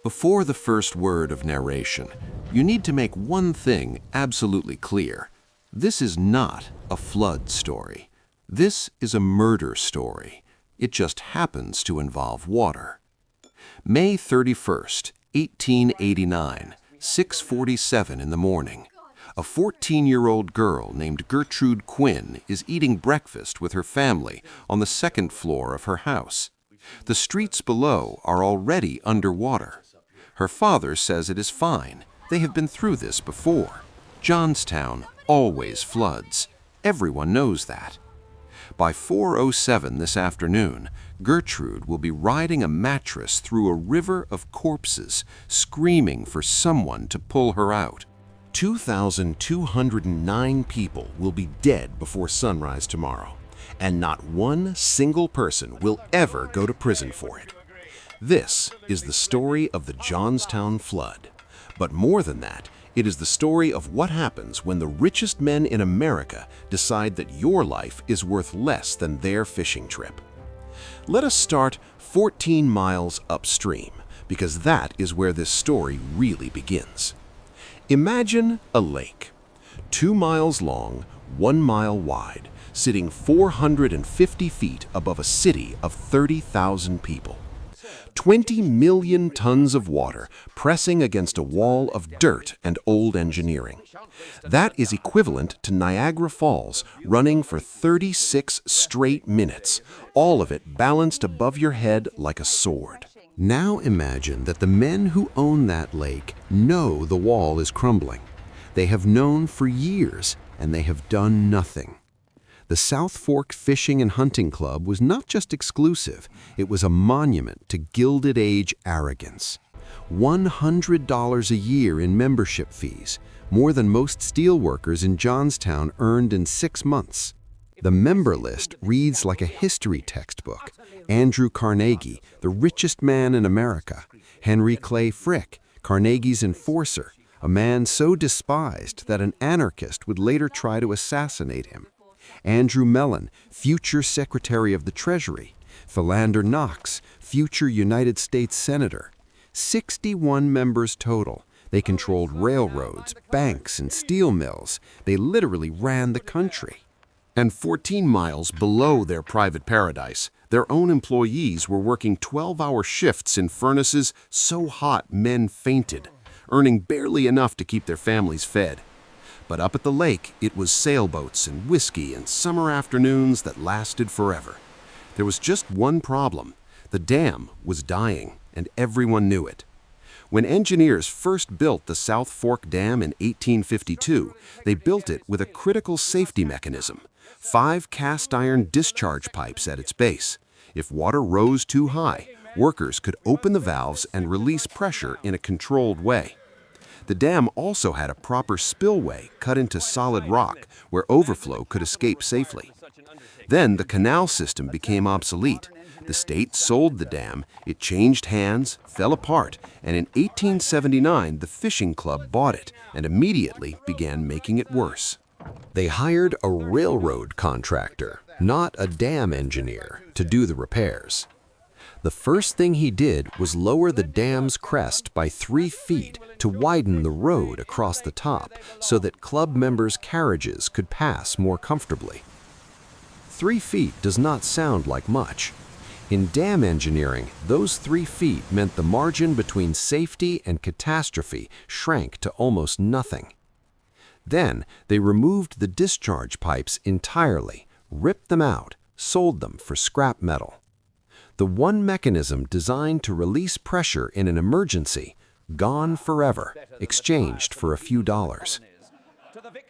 Before the first word of narration, you need to make one thing absolutely clear. This is not a flood story. This is a murder story. It just happens to involve water. May 31st, 1889, 6:47 in the morning. A 14-year-old girl named Gertrude Quinn is eating breakfast with her family on the second floor of her house. The streets below are already underwater. Her father says it is fine. They have been through this before. Johnstown always floods. Everyone knows that. By 4:07 this afternoon, Gertrude will be riding a mattress through a river of corpses, screaming for someone to pull her out. 2,209 people will be dead before sunrise tomorrow, and not one single person will ever go to prison for it. This is the story of the Johnstown Flood. But more than that, it is the story of what happens when the richest men in America decide that your life is worth less than their fishing trip. Let us start 14 miles upstream, because that is where this story really begins. Imagine a lake, 2 miles long, 1 mile wide, sitting 450 feet above a city of 30,000 people. 20 million tons of water pressing against a wall of dirt and old engineering. That is equivalent to Niagara Falls running for 36 straight minutes, all of it balanced above your head like a sword. Now imagine that the men who own that lake know the wall is crumbling. They have known for years, and they have done nothing. The South Fork Fishing and Hunting Club was not just exclusive, it was a monument to Gilded Age arrogance. $100 a year in membership fees, more than most steelworkers in Johnstown earned in 6 months. The member list reads like a history textbook. Andrew Carnegie, the richest man in America. Henry Clay Frick, Carnegie's enforcer, a man so despised that an anarchist would later try to assassinate him. Andrew Mellon, future Secretary of the Treasury. Philander Knox, future United States Senator. 61 members total. They controlled railroads, banks, and steel mills. They literally ran the country. And 14 miles below their private paradise, their own employees were working 12-hour shifts in furnaces so hot men fainted, earning barely enough to keep their families fed. But up at the lake, it was sailboats and whiskey and summer afternoons that lasted forever. There was just one problem. The dam was dying, and everyone knew it. When engineers first built the South Fork Dam in 1852, they built it with a critical safety mechanism, 5 cast iron discharge pipes at its base. If water rose too high, workers could open the valves and release pressure in a controlled way. The dam also had a proper spillway cut into solid rock where overflow could escape safely. Then the canal system became obsolete. The state sold the dam, it changed hands, fell apart, and in 1879 the fishing club bought it and immediately began making it worse. They hired a railroad contractor, not a dam engineer, to do the repairs. The first thing he did was lower the dam's crest by 3 feet to widen the road across the top so that club members' carriages could pass more comfortably. 3 feet does not sound like much. In dam engineering, those 3 feet meant the margin between safety and catastrophe shrank to almost nothing. Then they removed the discharge pipes entirely, ripped them out, sold them for scrap metal. The one mechanism designed to release pressure in an emergency, gone forever, exchanged for a few dollars.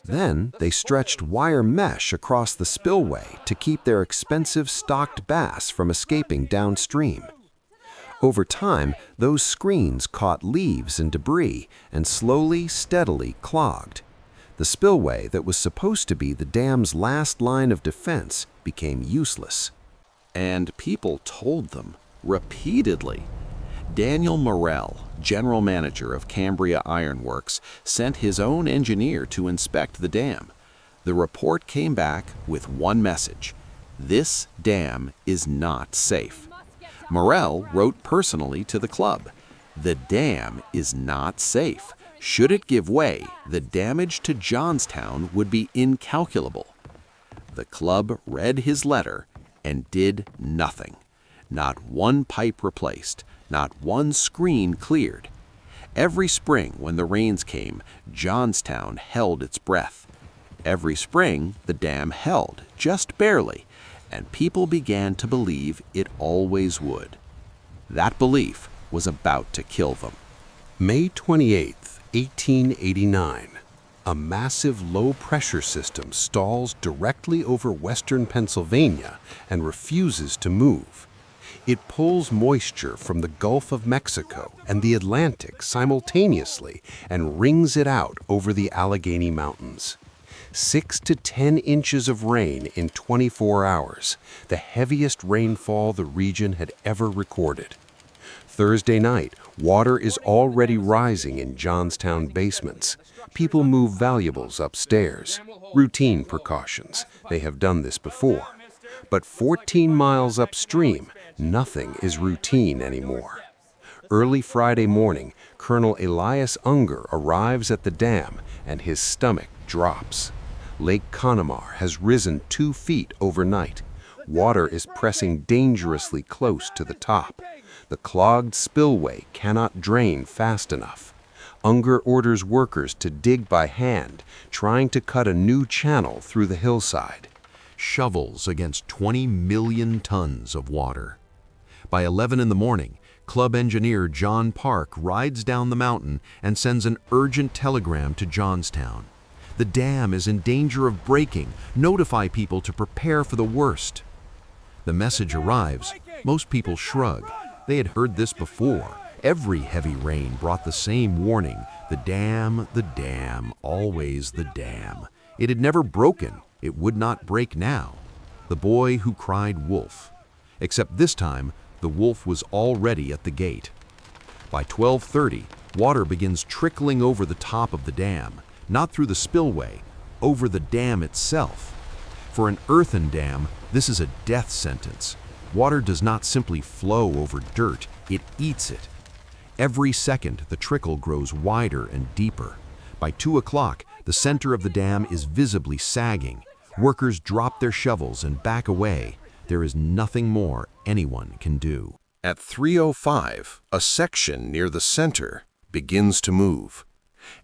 Then they stretched wire mesh across the spillway to keep their expensive stocked bass from escaping downstream. Over time, those screens caught leaves and debris and slowly, steadily clogged. The spillway that was supposed to be the dam's last line of defense became useless. And people told them repeatedly. Daniel Morrell, general manager of Cambria Iron Works, sent his own engineer to inspect the dam. The report came back with one message: this dam is not safe. Morrell wrote personally to the club. The dam is not safe. Should it give way, the damage to Johnstown would be incalculable. The club read his letter and did nothing. Not one pipe replaced, not one screen cleared. Every spring when the rains came, Johnstown held its breath. Every spring, the dam held, just barely, and people began to believe it always would. That belief was about to kill them. May 28, 1889. A massive low-pressure system stalls directly over western Pennsylvania and refuses to move. It pulls moisture from the Gulf of Mexico and the Atlantic simultaneously and wrings it out over the Allegheny Mountains. 6 to 10 inches of rain in 24 hours, the heaviest rainfall the region had ever recorded. Thursday night, water is already rising in Johnstown basements. People move valuables upstairs. Routine precautions. They have done this before. But 14 miles upstream, nothing is routine anymore. Early Friday morning, Colonel Elias Unger arrives at the dam and his stomach drops. Lake Connemara has risen 2 feet overnight. Water is pressing dangerously close to the top. The clogged spillway cannot drain fast enough. Unger orders workers to dig by hand, trying to cut a new channel through the hillside. Shovels against 20 million tons of water. By 11 in the morning, club engineer John Park rides down the mountain and sends an urgent telegram to Johnstown. The dam is in danger of breaking. Notify people to prepare for the worst. The message arrives. Most people shrug. They had heard this before. Every heavy rain brought the same warning. The dam, always the dam. It had never broken. It would not break now. The boy who cried wolf. Except this time, the wolf was already at the gate. By 12:30, water begins trickling over the top of the dam, not through the spillway, over the dam itself. For an earthen dam, this is a death sentence. Water does not simply flow over dirt, it eats it. Every second, the trickle grows wider and deeper. By 2 o'clock, the center of the dam is visibly sagging. Workers drop their shovels and back away. There is nothing more anyone can do. At 3:05, a section near the center begins to move.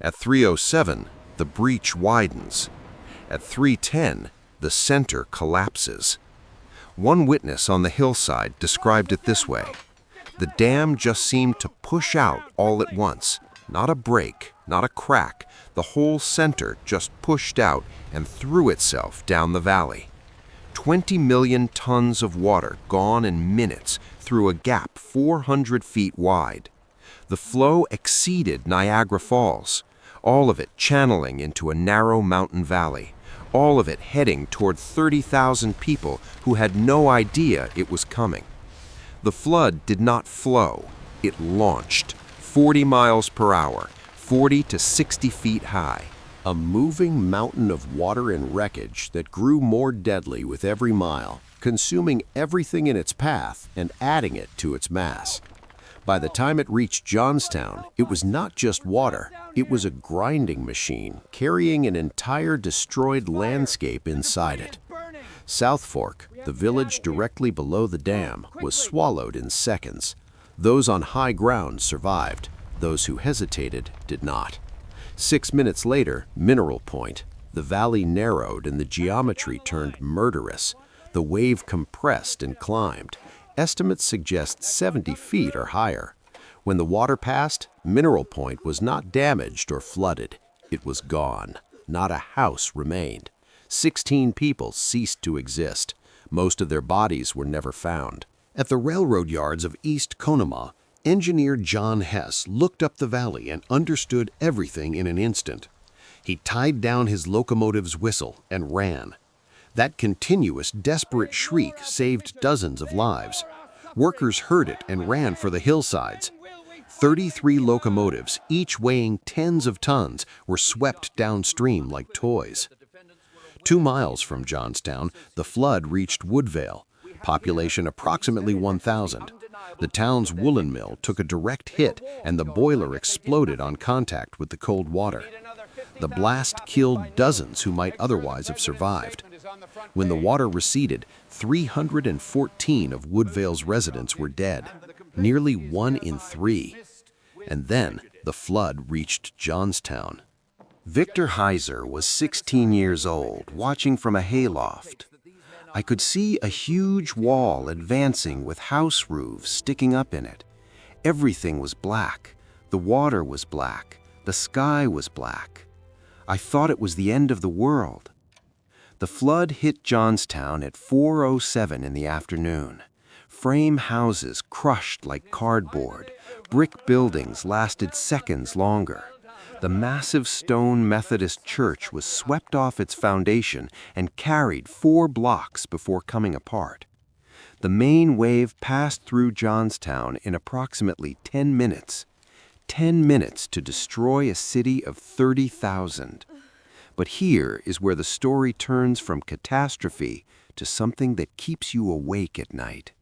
At 3:07, the breach widens. At 3:10, the center collapses. One witness on the hillside described it this way: the dam just seemed to push out all at once. Not a break, not a crack. The whole center just pushed out and threw itself down the valley. 20 million tons of water gone in minutes through a gap 400 feet wide. The flow exceeded Niagara Falls, all of it channeling into a narrow mountain valley, all of it heading toward 30,000 people who had no idea it was coming. The flood did not flow, it launched, 40 miles per hour, 40 to 60 feet high. A moving mountain of water and wreckage that grew more deadly with every mile, consuming everything in its path and adding it to its mass. By the time it reached Johnstown, it was not just water, it was a grinding machine carrying an entire destroyed landscape inside it. South Fork, the village directly below the dam, was swallowed in seconds. Those on high ground survived. Those who hesitated did not. 6 minutes later, Mineral Point. The valley narrowed and the geometry turned murderous. The wave compressed and climbed. Estimates suggest 70 feet or higher. When the water passed, Mineral Point was not damaged or flooded. It was gone. Not a house remained. 16 people ceased to exist. Most of their bodies were never found. At the railroad yards of East Conemaugh, engineer John Hess looked up the valley and understood everything in an instant. He tied down his locomotive's whistle and ran. That continuous, desperate shriek saved dozens of lives. Workers heard it and ran for the hillsides. 33 locomotives, each weighing tens of tons, were swept downstream like toys. 2 miles from Johnstown, the flood reached Woodvale, population approximately 1,000. The town's woolen mill took a direct hit and the boiler exploded on contact with the cold water. The blast killed dozens who might otherwise have survived. When the water receded, 314 of Woodvale's residents were dead, nearly 1 in 3. And then the flood reached Johnstown. Victor Heiser was 16 years old, watching from a hayloft. I could see a huge wall advancing with house roofs sticking up in it. Everything was black. The water was black. The sky was black. I thought it was the end of the world. The flood hit Johnstown at 4:07 in the afternoon. Frame houses crushed like cardboard. Brick buildings lasted seconds longer. The massive stone Methodist church was swept off its foundation and carried 4 blocks before coming apart. The main wave passed through Johnstown in approximately 10 minutes. 10 minutes to destroy a city of 30,000. But here is where the story turns from catastrophe to something that keeps you awake at night.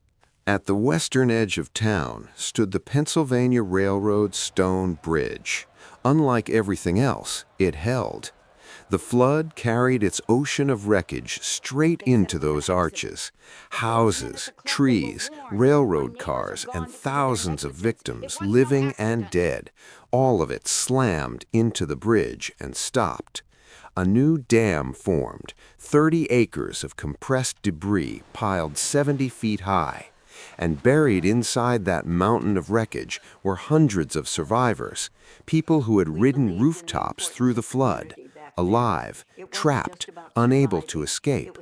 At the western edge of town stood the Pennsylvania Railroad stone bridge. Unlike everything else, it held. The flood carried its ocean of wreckage straight into those arches. Houses, trees, railroad cars, and thousands of victims, living and dead, all of it slammed into the bridge and stopped. A new dam formed, 30 acres of compressed debris piled 70 feet high. And buried inside that mountain of wreckage were hundreds of survivors, people who had ridden rooftops through the flood, alive, trapped, unable to escape.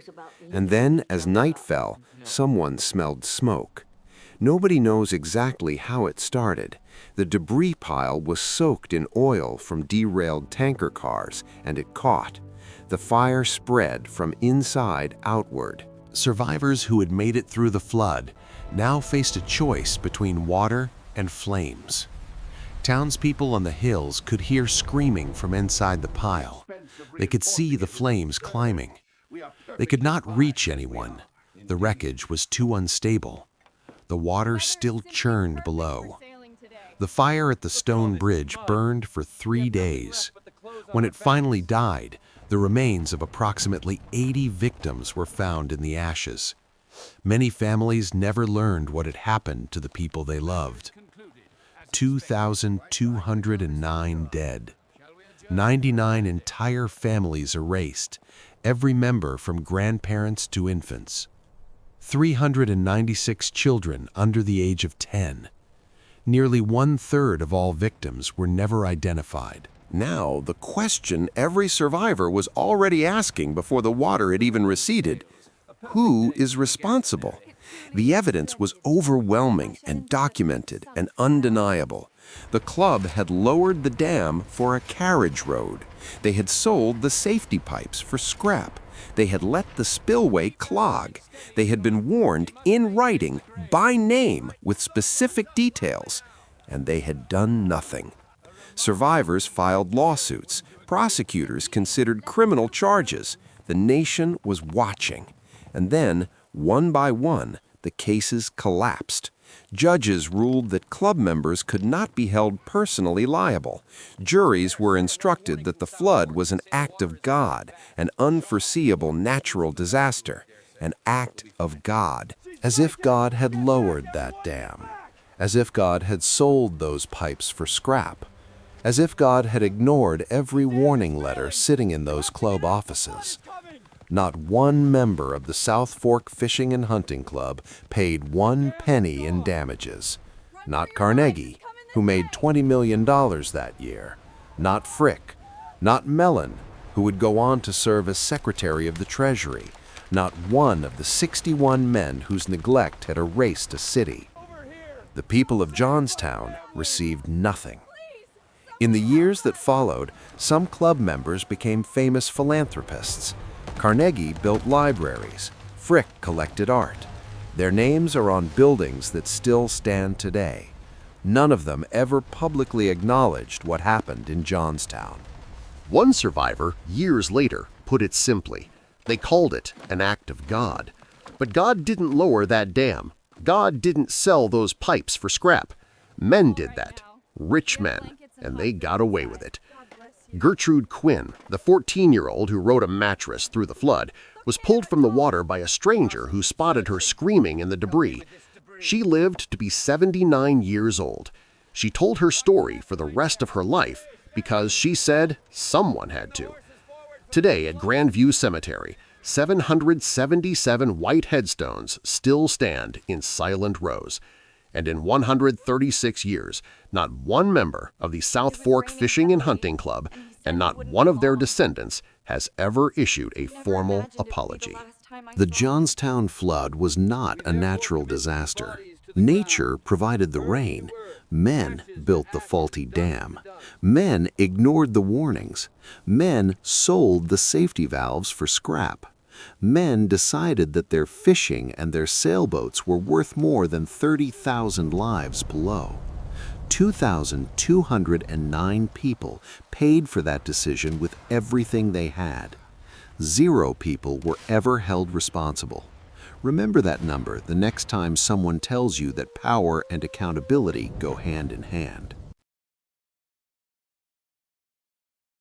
And then, as night fell, someone smelled smoke. Nobody knows exactly how it started. The debris pile was soaked in oil from derailed tanker cars, and it caught. The fire spread from inside outward. Survivors who had made it through the flood now faced a choice between water and flames. Townspeople on the hills could hear screaming from inside the pile. They could see the flames climbing. They could not reach anyone. The wreckage was too unstable. The water still churned below. The fire at the stone bridge burned for 3 days. When it finally died, the remains of approximately 80 victims were found in the ashes. Many families never learned what had happened to the people they loved. 2,209 dead. 99 entire families erased, every member from grandparents to infants. 396 children under the age of 10. Nearly 1/3 of all victims were never identified. Now, the question every survivor was already asking before the water had even receded: who is responsible? The evidence was overwhelming and documented and undeniable. The club had lowered the dam for a carriage road. They had sold the safety pipes for scrap. They had let the spillway clog. They had been warned in writing, by name, with specific details. And they had done nothing. Survivors filed lawsuits. Prosecutors considered criminal charges. The nation was watching. And then, one by one, the cases collapsed. Judges ruled that club members could not be held personally liable. Juries were instructed that the flood was an act of God, an unforeseeable natural disaster, an act of God. As if God had lowered that dam. As if God had sold those pipes for scrap. As if God had ignored every warning letter sitting in those club offices. Not one member of the South Fork Fishing and Hunting Club paid 1 penny in damages. Not Carnegie, who made $20 million that year. Not Frick. Not Mellon, who would go on to serve as Secretary of the Treasury. Not one of the 61 men whose neglect had erased a city. The people of Johnstown received nothing. In the years that followed, some club members became famous philanthropists. Carnegie built libraries. Frick collected art. Their names are on buildings that still stand today. None of them ever publicly acknowledged what happened in Johnstown. One survivor, years later, put it simply. They called it an act of God. But God didn't lower that dam. God didn't sell those pipes for scrap. Men did that. Rich men, and they got away with it. Gertrude Quinn, the 14-year-old who rode a mattress through the flood, was pulled from the water by a stranger who spotted her screaming in the debris. She lived to be 79 years old. She told her story for the rest of her life because she said someone had to. Today at Grandview Cemetery, 777 white headstones still stand in silent rows. And in 136 years, not one member of the South Fork Fishing and Hunting Club and not one of their descendants has ever issued a formal apology. The Johnstown flood was not a natural disaster. Nature provided the rain. Men built the faulty dam. Men ignored the warnings. Men sold the safety valves for scrap. Men decided that their fishing and their sailboats were worth more than 30,000 lives below. 2,209 people paid for that decision with everything they had. 0 people were ever held responsible. Remember that number the next time someone tells you that power and accountability go hand in hand.